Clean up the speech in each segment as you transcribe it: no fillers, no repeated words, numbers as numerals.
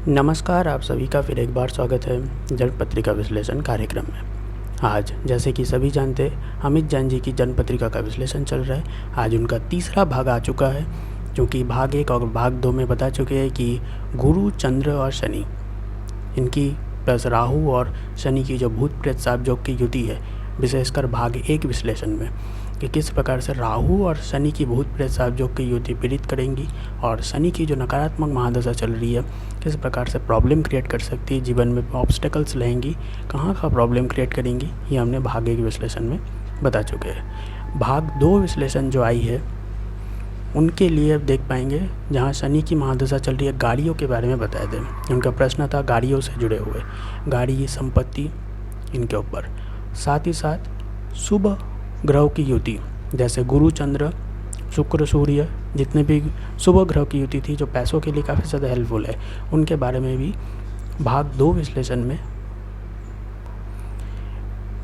नमस्कार, आप सभी का फिर एक बार स्वागत है जन्म पत्रिका विश्लेषण कार्यक्रम में। आज जैसे कि सभी जानते हैं, अमित जैन जी की जन्म पत्रिका का विश्लेषण चल रहा है। आज उनका तीसरा भाग आ चुका है, क्योंकि भाग 1 और भाग 2 में बता चुके हैं कि गुरु, चंद्र और शनि, इनकी प्लस राहु और शनि की जो भूत प्रेत शाप योग की युति है, विशेषकर भाग 1 विश्लेषण में, कि किस प्रकार से राहु और शनि की भूत प्रेत शाप योग की युति पीड़ित करेंगी और शनि की जो नकारात्मक महादशा चल रही है किस प्रकार से प्रॉब्लम क्रिएट कर सकती है, जीवन में ऑब्स्टेकल्स रहेंगी, कहाँ का प्रॉब्लम क्रिएट करेंगी, ये हमने भाग 1 विश्लेषण में बता चुके हैं। भाग 2 विश्लेषण जो आई है उनके लिए अब देख पाएंगे, जहाँ शनि की महादशा चल रही है, गाड़ियों के बारे में बताए दें। उनका प्रश्न था गाड़ियों से जुड़े हुए, गाड़ी, संपत्ति, इनके ऊपर। साथ ही साथ शुभ ग्रहों की युति, जैसे गुरु, चंद्र, शुक्र, सूर्य, जितने भी शुभ ग्रह की युति थी जो पैसों के लिए काफ़ी ज़्यादा हेल्पफुल है, उनके बारे में भी भाग 2 विश्लेषण में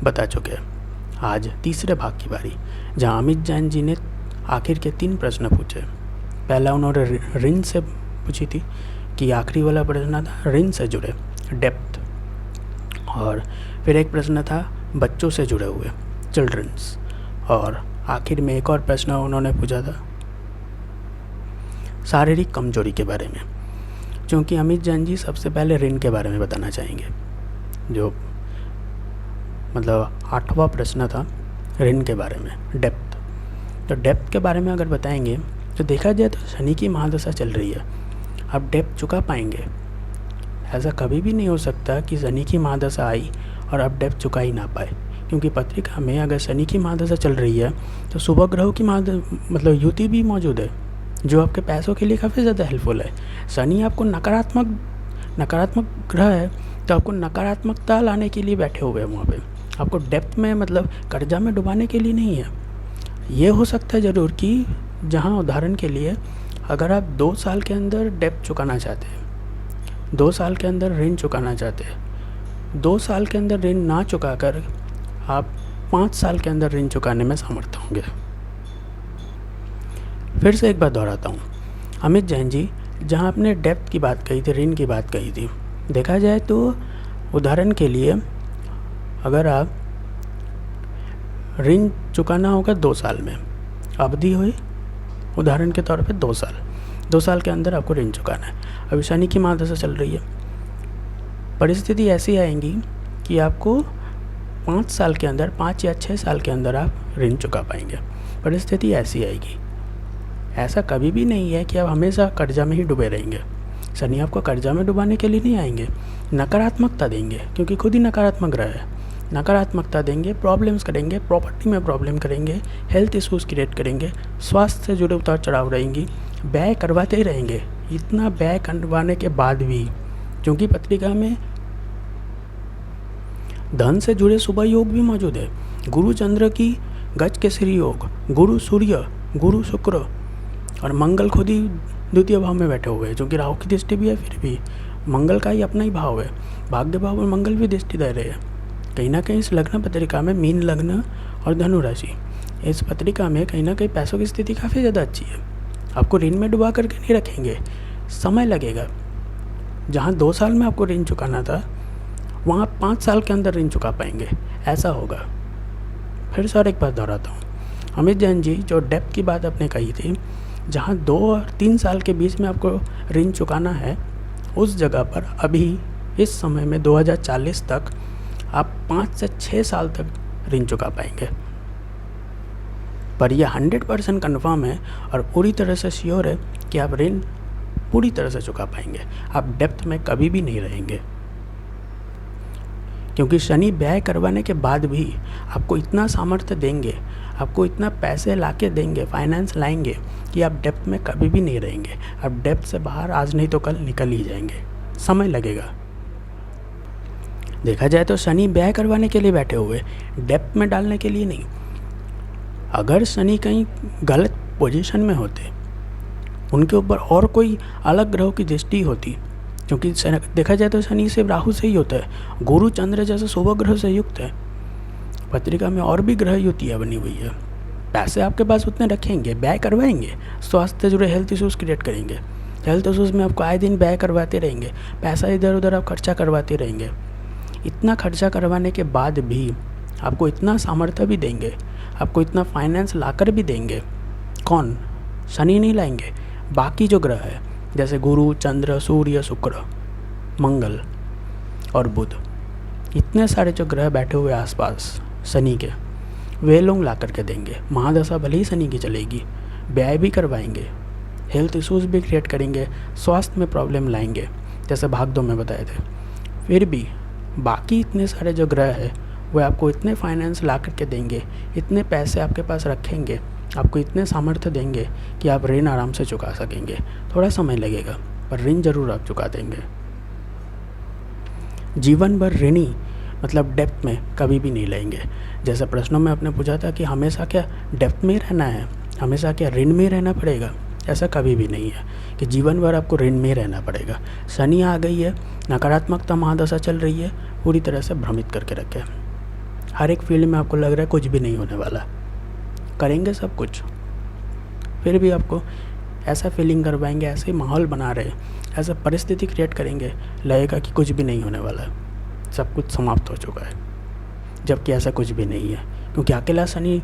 बता चुके हैं। आज तीसरे भाग की बारी, जहाँ अमित जैन जी ने आखिर के 3 प्रश्न पूछे। पहला उन्होंने ऋण से पूछी थी, कि आखिरी वाला प्रश्न था ऋण से जुड़े, डेप्थ। और फिर एक प्रश्न था बच्चों से जुड़े हुए, चिल्ड्रंस। और आखिर में एक और प्रश्न उन्होंने पूछा था शारीरिक कमजोरी के बारे में, क्योंकि अमित जैन जी सबसे पहले ऋण के बारे में बताना चाहेंगे। जो मतलब 8वां प्रश्न था ऋण के बारे में, डेप्थ। तो डेप्थ के बारे में अगर बताएंगे तो देखा जाए तो शनि की महादशा चल रही है, आप डेप्थ चुका पाएंगे? ऐसा कभी भी नहीं हो सकता कि शनि की महादशा आई और आप डेप्थ चुका ही ना पाए, क्योंकि पत्रिका में अगर शनि की महादशा चल रही है तो शुभ ग्रहों की मतलब युति भी मौजूद है, जो आपके पैसों के लिए काफ़ी ज़्यादा हेल्पफुल है। शनि आपको नकारात्मक ग्रह है, तो आपको नकारात्मकता लाने के लिए बैठे हुए हैं वहाँ पे, आपको डेप्थ में मतलब कर्जा में डुबाने के लिए नहीं है। ये हो सकता है ज़रूर कि जहाँ उदाहरण के लिए अगर आप 2 साल के अंदर डेप्थ चुकाना चाहते हैं, 2 साल के अंदर ऋण चुकाना चाहते हैं, 2 साल के अंदर ऋण ना चुका कर आप 5 साल के अंदर ऋण चुकाने में समर्थ होंगे। फिर से एक बात दोहराता हूँ, अमित जैन जी जहाँ आपने डेप्थ की बात कही थी, ऋण की बात कही थी, देखा जाए तो उदाहरण के लिए अगर आप ऋण चुकाना होगा 2 साल में, अवधि हुई उदाहरण के तौर पे 2 साल, 2 साल के अंदर आपको ऋण चुकाना है। अभी शनि की महादशा चल रही है, परिस्थिति ऐसी आएंगी कि आपको 5 साल के अंदर, 5 या 6 साल के अंदर आप ऋण चुका पाएंगे। परिस्थिति ऐसी आएगी। ऐसा कभी भी नहीं है कि आप हमेशा कर्जा में ही डूबे रहेंगे। शनि आपको कर्जा में डुबाने के लिए नहीं आएंगे, नकारात्मकता देंगे, क्योंकि खुद ही नकारात्मक ग्रह है। नकारात्मकता देंगे, प्रॉब्लम्स करेंगे, प्रॉपर्टी में प्रॉब्लम करेंगे, हेल्थ इश्यूज़ क्रिएट करेंगे, स्वास्थ्य से जुड़े उतार चढ़ाव रहेंगी, व्यय करवाते ही रहेंगे। इतना व्यय करवाने के बाद भी, क्योंकि पत्रिका में धन से जुड़े शुभ योग भी मौजूद है, गुरु चंद्र की गज केसरी योग, गुरु सूर्य, गुरु शुक्र और मंगल खुद ही द्वितीय भाव में बैठे हुए हैं, जो कि राहु की दृष्टि भी है, फिर भी मंगल का ही अपना ही भाव है, भाग्य भाव में मंगल भी दृष्टि दे रहे हैं। कहीं ना कहीं इस लग्न पत्रिका में मीन लग्न और धनु राशि, इस पत्रिका में कहीं ना कहीं पैसों की स्थिति काफ़ी ज़्यादा अच्छी है। आपको ऋण में डुबा करके नहीं रखेंगे, समय लगेगा। जहाँ 2 साल में आपको ऋण चुकाना था, वहाँ 5 साल के अंदर ऋण चुका पाएंगे, ऐसा होगा। फिर से और एक बात दोहराता हूँ, अमित जैन जी जो डेप्थ की बात आपने कही थी, जहाँ 2 और 3 साल के बीच में आपको ऋण चुकाना है, उस जगह पर अभी इस समय में 2040 तक आप 5 से 6 साल तक ऋण चुका पाएंगे। पर यह 100% कन्फर्म है और पूरी तरह से श्योर है कि आप ऋण पूरी तरह से चुका पाएंगे। आप डेप्थ में कभी भी नहीं रहेंगे, क्योंकि शनि व्यय करवाने के बाद भी आपको इतना सामर्थ्य देंगे, आपको इतना पैसे लाके देंगे, फाइनेंस लाएंगे कि आप डेप्थ में कभी भी नहीं रहेंगे। आप डेप्थ से बाहर आज नहीं तो कल निकल ही जाएंगे, समय लगेगा। देखा जाए तो शनि व्यय करवाने के लिए बैठे हुए, डेप्थ में डालने के लिए नहीं। अगर शनि कहीं गलत पोजीशन में होते, उनके ऊपर और कोई अलग ग्रहों की दृष्टि होती, क्योंकि देखा जाए तो शनि सिर्फ राहु से ही होता है, गुरु चंद्र जैसे शुभ ग्रह से युक्त है। पत्रिका में और भी ग्रह युतियाँ बनी हुई है। पैसे आपके पास उतने रखेंगे, व्यय करवाएंगे, स्वास्थ्य से जुड़े हेल्थ इश्यूज़ क्रिएट करेंगे, हेल्थ इश्यूज़ में आपको आए दिन व्यय करवाते रहेंगे, पैसा इधर उधर आप खर्चा करवाते रहेंगे। इतना खर्चा करवाने के बाद भी आपको इतना सामर्थ्य भी देंगे, आपको इतना फाइनेंस लाकर भी देंगे कौन? शनि नहीं लाएंगे, बाकी जो ग्रह है जैसे गुरु, चंद्र, सूर्य, शुक्र, मंगल और बुध, इतने सारे जो ग्रह बैठे हुए आसपास शनि के, वे लोग ला करके देंगे। महादशा भले ही शनि की चलेगी, व्यय भी करवाएंगे, हेल्थ इश्यूज़ भी क्रिएट करेंगे, स्वास्थ्य में प्रॉब्लम लाएंगे जैसे भाग 2 में बताए थे। फिर भी बाकी इतने सारे जो ग्रह है वो आपको इतने फाइनेंस ला करके देंगे, इतने पैसे आपके पास रखेंगे, आपको इतने सामर्थ्य देंगे कि आप ऋण आराम से चुका सकेंगे। थोड़ा समय लगेगा पर ऋण जरूर आप चुका देंगे। जीवन भर ऋणी मतलब डेप्थ में कभी भी नहीं लेंगे। जैसे प्रश्नों में आपने पूछा था कि हमेशा क्या डेप्थ में ही रहना है, हमेशा क्या ऋण में ही रहना पड़ेगा, ऐसा कभी भी नहीं है कि जीवन भर आपको ऋण में ही रहना पड़ेगा। शनि आ गई है, नकारात्मकता महादशा चल रही है, पूरी तरह से भ्रमित करके रखे। हर एक फील्ड में आपको लग रहा है कुछ भी नहीं होने वाला, करेंगे सब कुछ, फिर भी आपको ऐसा फीलिंग करवाएंगे, ऐसे माहौल बना रहे, ऐसा परिस्थिति क्रिएट करेंगे, लगेगा कि कुछ भी नहीं होने वाला, सब कुछ समाप्त हो चुका है, जबकि ऐसा कुछ भी नहीं है। क्योंकि अकेला शनि,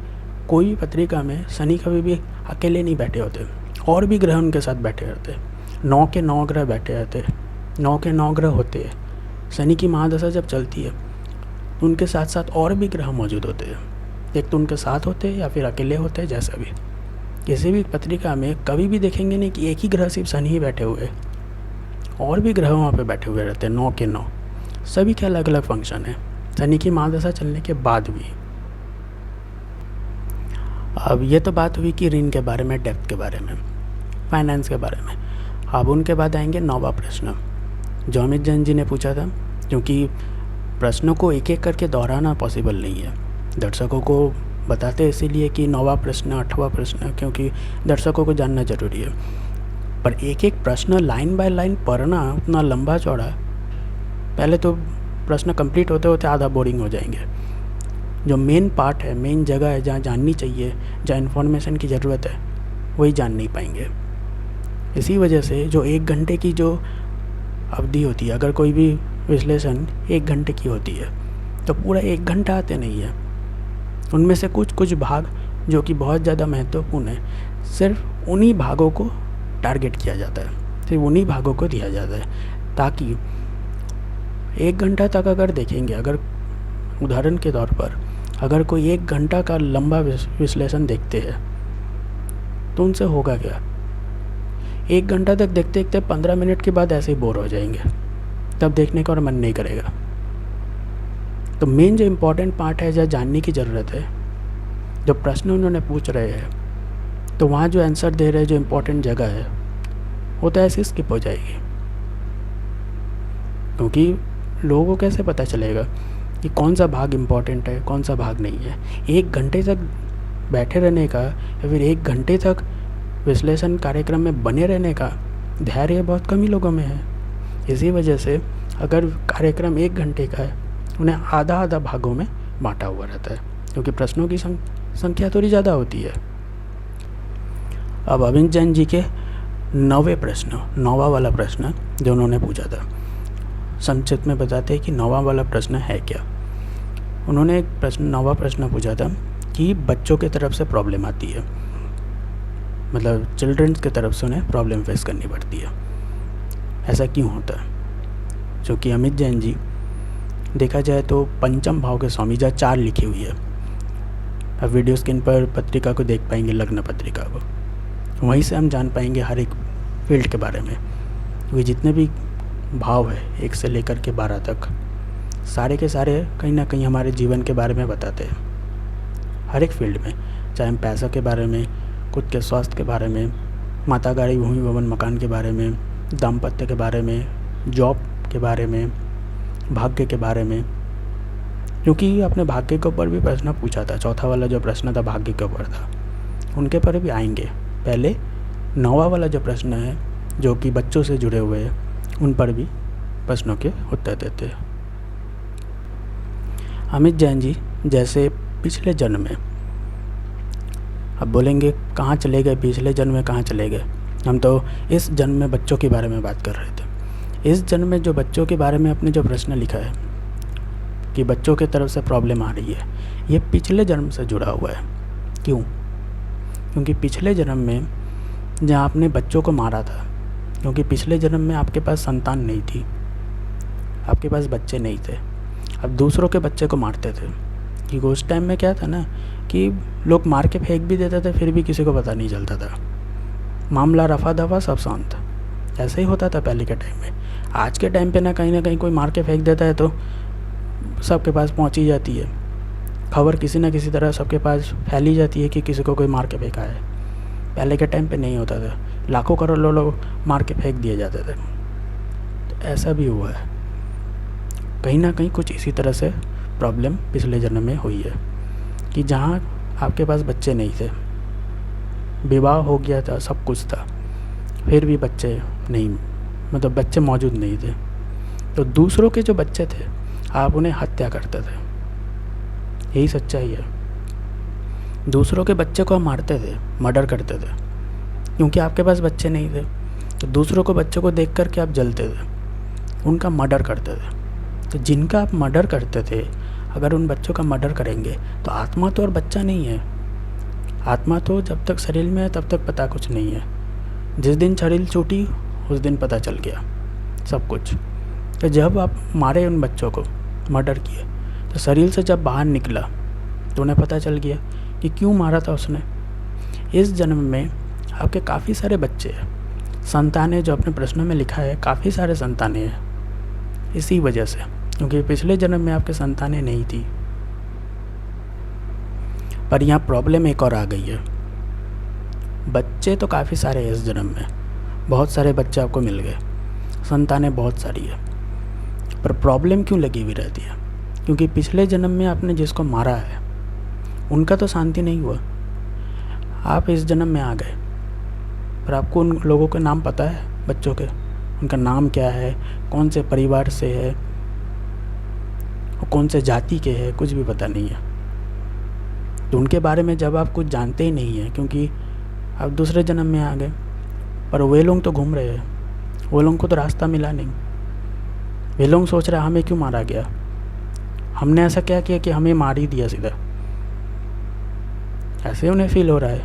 कोई भी पत्रिका में शनि कभी भी अकेले नहीं बैठे होते, और भी ग्रह उनके साथ बैठे रहते, 9 के 9 ग्रह बैठे रहते, 9 के 9 ग्रह होते हैं। शनि की महादशा जब चलती है तो उनके साथ साथ और भी ग्रह मौजूद होते हैं, एक तो उनके साथ होते हैं या फिर अकेले होते हैं। जैसा भी किसी भी पत्रिका में कभी भी देखेंगे नहीं कि एक ही ग्रह सिर्फ शनि ही बैठे हुए, और भी ग्रह वहाँ पे बैठे हुए रहते हैं, 9 के 9, सभी के अलग अलग फंक्शन है शनि की महादशा चलने के बाद भी। अब ये तो बात हुई कि ऋण के बारे में, डेप्थ के बारे में, फाइनेंस के बारे में। अब उनके बाद आएंगे 9वां प्रश्न जो अमित जैन जी ने पूछा था। क्योंकि प्रश्नों को एक एक करके दोहराना पॉसिबल नहीं है, दर्शकों को बताते इसीलिए कि 9वां प्रश्न, 8वां प्रश्न, क्योंकि दर्शकों को जानना ज़रूरी है। पर एक एक प्रश्न लाइन बाय लाइन पढ़ना उतना लंबा चौड़ा, पहले तो प्रश्न कंप्लीट होते होते आधा बोरिंग हो जाएंगे। जो मेन पार्ट है, मेन जगह है जहाँ जाननी चाहिए, जहाँ इन्फॉर्मेशन की ज़रूरत है, वही जान नहीं पाएंगे। इसी वजह से जो 1 घंटे की जो अवधि होती है, अगर कोई भी विश्लेषण 1 घंटे की होती है तो पूरा 1 घंटा आते नहीं है। उनमें से कुछ कुछ भाग जो कि बहुत ज़्यादा महत्वपूर्ण है, सिर्फ उन्हीं भागों को टारगेट किया जाता है, सिर्फ उन्हीं भागों को दिया जाता है, ताकि 1 घंटा तक अगर देखेंगे, अगर उदाहरण के तौर पर अगर कोई 1 घंटा का लंबा विश्लेषण देखते हैं तो उनसे होगा क्या? 1 घंटा तक देखते देखते 15 मिनट के बाद ऐसे ही बोर हो जाएंगे, तब देखने का और मन नहीं करेगा। तो मेन जो इम्पोर्टेंट पार्ट है, जहाँ जानने की ज़रूरत है, जो प्रश्न उन्होंने पूछ रहे हैं, तो वहाँ जो आंसर दे रहे हैं, जो इम्पोर्टेंट जगह है, वो तो ऐसे स्किप हो जाएगी। क्योंकि लोगों को कैसे पता चलेगा कि कौन सा भाग इम्पोर्टेंट है, कौन सा भाग नहीं है? 1 घंटे तक बैठे रहने का या फिर 1 घंटे तक विश्लेषण कार्यक्रम में बने रहने का धैर्य बहुत कम ही लोगों में है। इसी वजह से अगर कार्यक्रम 1 घंटे का है, उन्हें आधा आधा भागों में बांटा हुआ रहता है, क्योंकि प्रश्नों की संख्या थोड़ी ज़्यादा होती है। अब अमित जैन जी के 9वें प्रश्न, 9वां वाला प्रश्न जो उन्होंने पूछा था, संक्षिप्त में बताते हैं कि 9वां वाला प्रश्न है क्या। उन्होंने एक प्रश्न, 9वां प्रश्न पूछा था कि बच्चों के तरफ से प्रॉब्लम आती है, मतलब चिल्ड्रंस के तरफ से उन्हें प्रॉब्लम फेस करनी पड़ती है, ऐसा क्यों होता है? क्योंकि अमित जैन जी देखा जाए तो पंचम भाव के स्वामी, जहाँ 4 लिखी हुई है, अब वीडियो स्क्रीन पर पत्रिका को देख पाएंगे, लग्न पत्रिका को, वहीं से हम जान पाएंगे हर एक फील्ड के बारे में। क्योंकि जितने भी भाव है 1 से लेकर के 12 तक, सारे के सारे कहीं ना कहीं हमारे जीवन के बारे में बताते हैं, हर एक फील्ड में, चाहे हम पैसा के बारे में, खुद के स्वास्थ्य के बारे में, माता गाड़ी भूमि भवन मकान के बारे में, दाम्पत्य के बारे में, जॉब के बारे में, भाग्य के बारे में। क्योंकि आपने भाग्य के ऊपर भी प्रश्न पूछा था, चौथा वाला जो प्रश्न था भाग्य के ऊपर था, उनके पर भी आएंगे। पहले 9वां वाला जो प्रश्न है जो कि बच्चों से जुड़े हुए हैं, उन पर भी प्रश्नों के उत्तर देते हैं। अमित जैन जी जैसे पिछले जन्म में, अब बोलेंगे कहाँ चले गए, पिछले जन्म में कहाँ चले गए? हम तो इस जन्म में बच्चों के बारे में बात कर रहे थे। इस जन्म में जो बच्चों के बारे में आपने जो प्रश्न लिखा है कि बच्चों की तरफ से प्रॉब्लम आ रही है, ये पिछले जन्म से जुड़ा हुआ है। क्यों? क्योंकि पिछले जन्म में जहाँ आपने बच्चों को मारा था, क्योंकि पिछले जन्म में आपके पास संतान नहीं थी, आपके पास बच्चे नहीं थे, आप दूसरों के बच्चे को मारते थे। क्योंकि उस टाइम में क्या था ना कि लोग मार के फेंक भी देते थे, फिर भी किसी को पता नहीं चलता था, मामला रफा दफा सब शांत। ऐसे ही होता था पहले के टाइम में। आज के टाइम पे ना कहीं कोई मार के फेंक देता है तो सबके पास पहुंच ही जाती है खबर, किसी ना किसी तरह सबके पास फैली जाती है कि किसी को कोई मार के फेंका है। पहले के टाइम पे नहीं होता था, लाखों करोड़ों लोग मार के फेंक दिए जाते थे। तो ऐसा भी हुआ है, कहीं ना कहीं कुछ इसी तरह से प्रॉब्लम पिछले जन्म में हुई है कि जहाँ आपके पास बच्चे नहीं थे, विवाह हो गया था, सब कुछ था, फिर भी बच्चे नहीं, मतलब बच्चे मौजूद नहीं थे। तो दूसरों के जो बच्चे थे आप उन्हें हत्या करते थे। यही सच्चाई है। दूसरों के बच्चे को आप मारते थे, मर्डर करते थे, क्योंकि आपके पास बच्चे नहीं थे। तो दूसरों को बच्चों को देख कर के आप जलते थे, उनका मर्डर करते थे। तो जिनका आप मर्डर करते थे, अगर उन बच्चों का मर्डर करेंगे तो आत्मा तो और बच्चा नहीं है। आत्मा तो जब तक शरीर में है तब तक पता कुछ नहीं है। जिस दिन शरीर छूटी उस दिन पता चल गया सब कुछ। तो जब आप मारे उन बच्चों को, मर्डर किए, तो शरीर से जब बाहर निकला तो उन्हें पता चल गया कि क्यों मारा था उसने। इस जन्म में आपके काफ़ी सारे बच्चे हैं, संतानें, जो अपने प्रश्नों में लिखा है, काफ़ी सारे संतानें हैं इसी वजह से, क्योंकि पिछले जन्म में आपके संतानें नहीं थी। पर यहाँ प्रॉब्लम एक और आ गई है। बच्चे तो काफ़ी सारे हैं इस जन्म में, बहुत सारे बच्चे आपको मिल गए, संतानें बहुत सारी है, पर प्रॉब्लम क्यों लगी हुई रहती है? क्योंकि पिछले जन्म में आपने जिसको मारा है उनका तो शांति नहीं हुआ। आप इस जन्म में आ गए, पर आपको उन लोगों के नाम पता है, बच्चों के, उनका नाम क्या है, कौन से परिवार से है, और कौन से जाति के है, कुछ भी पता नहीं है। तो उनके बारे में जब आप कुछ जानते ही नहीं हैं, क्योंकि आप दूसरे जन्म में आ गए, पर वे लोग तो घूम रहे हैं, वो लोगों को तो रास्ता मिला नहीं। वे लोग सोच रहे हैं हमें क्यों मारा गया, हमने ऐसा क्या किया कि हमें मार ही दिया सीधा। ऐसे उन्हें फील हो रहा है,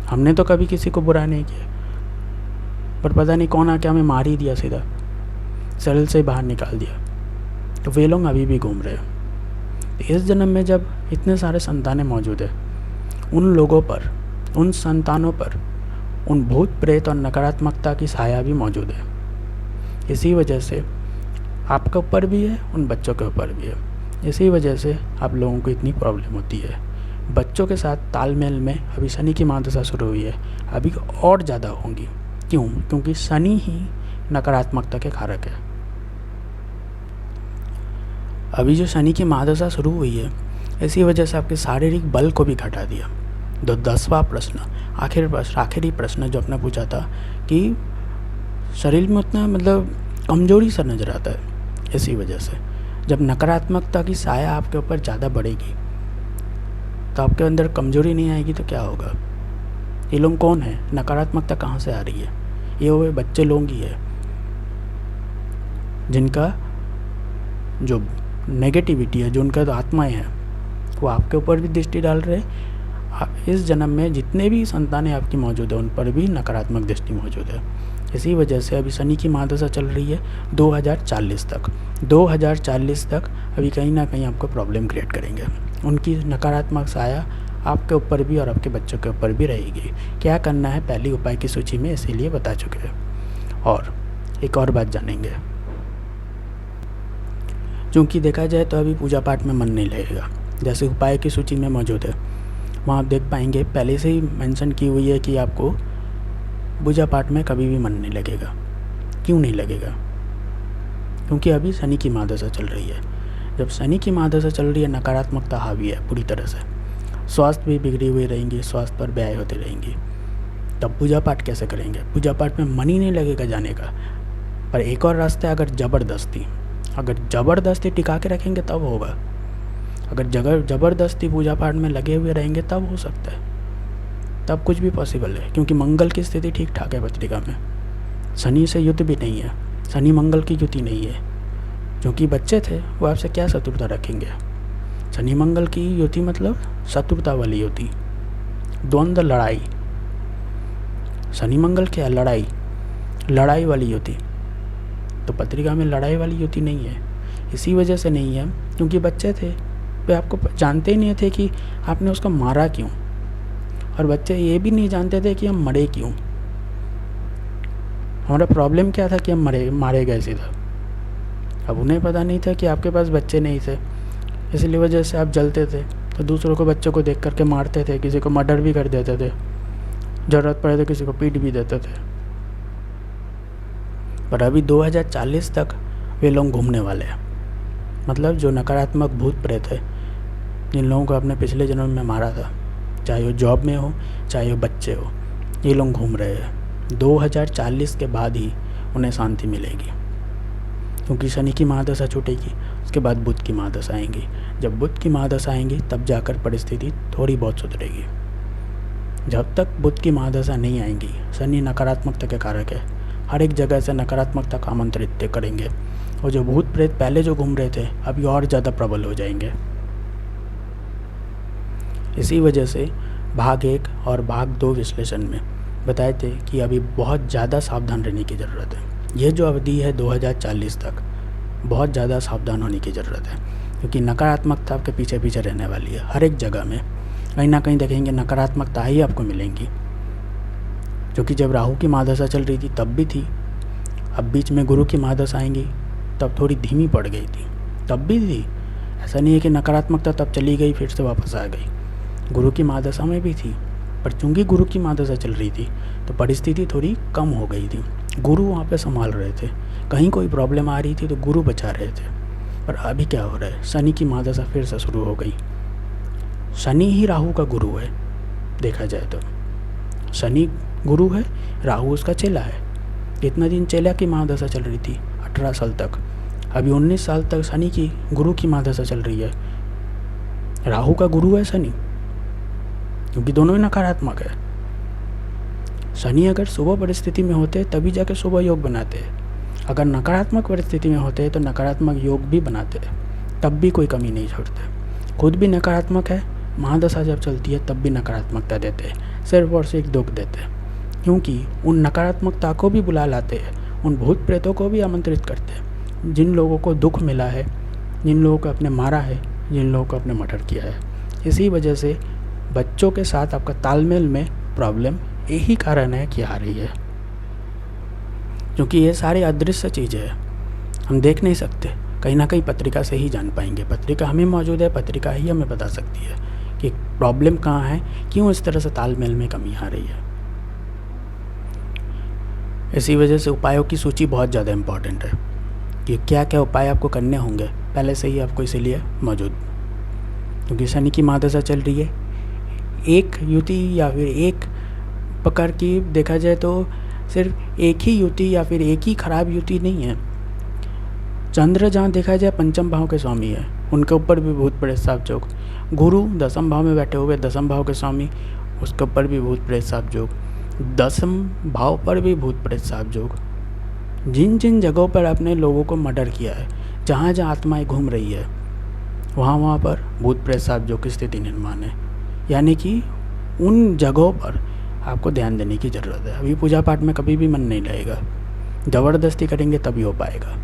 हमने तो कभी किसी को बुरा नहीं किया, पर पता नहीं कौन आके हमें मार ही दिया सीधा, शरीर से बाहर निकाल दिया। तो वे लोग अभी भी घूम रहे हैं। इस जन्म में जब इतने सारे संतानें मौजूद है, उन लोगों पर, उन संतानों पर, उन भूत प्रेत और नकारात्मकता की साया भी मौजूद है। इसी वजह से आपके ऊपर भी है, उन बच्चों के ऊपर भी है। इसी वजह से आप लोगों को इतनी प्रॉब्लम होती है। बच्चों के साथ तालमेल में अभी शनि की महादशा शुरू हुई है, अभी और ज़्यादा होंगी। क्यों? क्योंकि शनि ही नकारात्मकता के कारक है। अभी जो शनि की महादशा शुरू हुई है, इसी वजह से आपके शारीरिक बल को भी घटा दिया। 10वां प्रश्न, आखिरी प्रश्न जो आपने पूछा था कि शरीर में उतना मतलब कमजोरी सा नज़र आता है। इसी वजह से जब नकारात्मकता की साया आपके ऊपर ज़्यादा बढ़ेगी तो आपके अंदर कमजोरी नहीं आएगी तो क्या होगा? ये लोग कौन है? नकारात्मकता कहाँ से आ रही है? ये वो बच्चे लोग ही है जिनका जो नेगेटिविटी है, जो उनका तो आत्माएं हैं, वो आपके ऊपर भी दृष्टि डाल रहे हैं। इस जन्म में जितने भी संतानें आपकी मौजूद है उन पर भी नकारात्मक दृष्टि मौजूद है। इसी वजह से अभी शनि की महादशा चल रही है 2040 तक। 2040 तक अभी कहीं ना कहीं आपको प्रॉब्लम क्रिएट करेंगे। उनकी नकारात्मक साया आपके ऊपर भी और आपके बच्चों के ऊपर भी रहेगी। क्या करना है पहली उपाय की सूची में इसीलिए बता चुके हैं। और एक और बात जानेंगे, क्योंकि देखा जाए तो अभी पूजा पाठ में मन नहीं लगेगा। जैसे उपाय की सूची में मौजूद है वहाँ आप देख पाएंगे पहले से ही मेंशन की हुई है कि आपको पूजा पाठ में कभी भी मन नहीं लगेगा। क्यों नहीं लगेगा? क्योंकि अभी शनि की महादशा चल रही है। जब शनि की महादशा चल रही है, नकारात्मकता हावी है पूरी तरह से, स्वास्थ्य भी बिगड़ी हुई रहेंगी, स्वास्थ्य पर व्यय होती रहेंगी। तब पूजा पाठ कैसे करेंगे? पूजा पाठ में मन ही नहीं लगेगा जाने का। पर एक और रास्ता है, अगर ज़बरदस्ती टिका के रखेंगे तब होगा। अगर ज़बरदस्ती पूजा पाठ में लगे हुए रहेंगे तब हो सकता है। तब कुछ भी पॉसिबल है, क्योंकि मंगल की स्थिति ठीक ठाक है पत्रिका में। शनि से युति भी नहीं है, शनि मंगल की युति नहीं है, क्योंकि बच्चे थे वो आपसे क्या शत्रुता रखेंगे। शनि मंगल की युति मतलब शत्रुता वाली युति, द्वंद्व, लड़ाई। शनि मंगल क्या है? लड़ाई, लड़ाई वाली युति। तो पत्रिका में लड़ाई वाली युति नहीं है। इसी वजह से नहीं है क्योंकि बच्चे थे, वे आपको जानते ही नहीं थे कि आपने उसको मारा क्यों, और बच्चे ये भी नहीं जानते थे कि हम मरे क्यों। हमारा प्रॉब्लम क्या था कि हम मारे गए सीधा। अब उन्हें पता नहीं था कि आपके पास बच्चे नहीं थे, इसलिए वजह से आप जलते थे, तो दूसरों को बच्चों को देख करके मारते थे, किसी को मर्डर भी कर देते थे, ज़रूरत पड़े तो किसी को पीट भी देते थे। पर अभी 2040 तक वे लोग घूमने वाले हैं, मतलब जो नकारात्मक भूत प्रेत है, जिन लोगों को आपने पिछले जन्म में मारा था, चाहे वो जॉब में हो चाहे वो बच्चे हो, ये लोग घूम रहे हैं। 2040 के बाद ही उन्हें शांति मिलेगी, क्योंकि शनि की महादशा छूटेगी, उसके बाद बुध की महादशा आएंगी। जब बुध की महादशा आएंगी तब जाकर परिस्थिति थोड़ी बहुत सुधरेगी। जब तक बुध की महादशा नहीं आएंगी, शनि नकारात्मकता के कारक है, हर एक जगह से नकारात्मकता का आमंत्रित करेंगे, और जो भूत प्रेत पहले जो घूम रहे थे अभी और ज़्यादा प्रबल हो जाएंगे। इसी वजह से भाग 1 और भाग 2 विश्लेषण में बताए थे कि अभी बहुत ज़्यादा सावधान रहने की ज़रूरत है। ये जो अवधि है 2040 तक, बहुत ज़्यादा सावधान होने की ज़रूरत है, क्योंकि नकारात्मकता आपके पीछे पीछे रहने वाली है। हर एक जगह में कहीं ना कहीं देखेंगे नकारात्मकता ही आपको मिलेंगी, क्योंकि जब राहु की महादशा चल रही थी तब भी थी, अब बीच में गुरु की महादशा आएंगी तब थोड़ी धीमी पड़ गई थी, तब भी थी। ऐसा नहीं है कि नकारात्मकता तब चली गई फिर से वापस आ गई, गुरु की महादशा में भी थी, पर चूँकि गुरु की महादशा चल रही थी तो परिस्थिति थोड़ी कम हो गई थी। गुरु वहाँ पे संभाल रहे थे, कहीं कोई प्रॉब्लम आ रही थी तो गुरु बचा रहे थे। पर अभी क्या हो रहा है, शनि की महादशा फिर से शुरू हो गई। शनि ही राहु का गुरु है, देखा जाए तो शनि गुरु है, राहु उसका चेला है। इतना दिन चेला की महादशा चल रही थी 18 साल तक, अभी 19 साल तक शनि की गुरु की महादशा चल रही है। राहु का गुरु है शनि, क्योंकि दोनों ही नकारात्मक है। शनि अगर शुभ परिस्थिति में होते तभी जाकर शुभ योग बनाते, अगर नकारात्मक परिस्थिति में होते तो नकारात्मक योग भी बनाते, तब भी कोई कमी नहीं छोड़ते। खुद भी नकारात्मक है, महादशा जब चलती है तब भी नकारात्मकता देते, सिर्फ और सिर्फ दुख देते, क्योंकि उन नकारात्मकता को भी बुला लाते हैं, उन भूत प्रेतों को भी आमंत्रित करते हैं, जिन लोगों को दुख मिला है, जिन लोगों को आपने मारा है, जिन लोगों को आपने मर्डर किया है। इसी वजह से बच्चों के साथ आपका तालमेल में प्रॉब्लम यही कारण है कि आ रही है, क्योंकि ये सारी अदृश्य चीज़ें हैं, हम देख नहीं सकते, कहीं ना कहीं पत्रिका से ही जान पाएंगे। पत्रिका हमें मौजूद है, पत्रिका ही हमें बता सकती है कि प्रॉब्लम कहाँ है, क्यों इस तरह से तालमेल में कमी आ रही है। इसी वजह से उपायों की सूची बहुत ज़्यादा इम्पॉर्टेंट है कि क्या क्या उपाय आपको करने होंगे, पहले से ही आपको इसीलिए मौजूद, क्योंकि शनि की महादशा चल रही है। एक युति या फिर एक प्रकार की देखा जाए तो सिर्फ एक ही युति या फिर एक ही खराब युति नहीं है। चंद्र जहाँ देखा जाए 5म भाव के स्वामी है, उनके ऊपर भी भूत प्रेत साप जोग। गुरु 10म भाव में बैठे हुए 10म भाव के स्वामी, उसके ऊपर भी भूत प्रेत साप जोग। 10म भाव पर भी भूत प्रेत साप जोग। जिन जिन जगहों पर आपने लोगों को मर्डर किया है, जहाँ जहाँ आत्माएं घूम रही है, वहाँ पर भूत प्रेत साप जोग की स्थिति निर्माण है। यानी कि उन जगहों पर आपको ध्यान देने की ज़रूरत है। अभी पूजा पाठ में कभी भी मन नहीं लगेगा, ज़बरदस्ती करेंगे तभी हो पाएगा।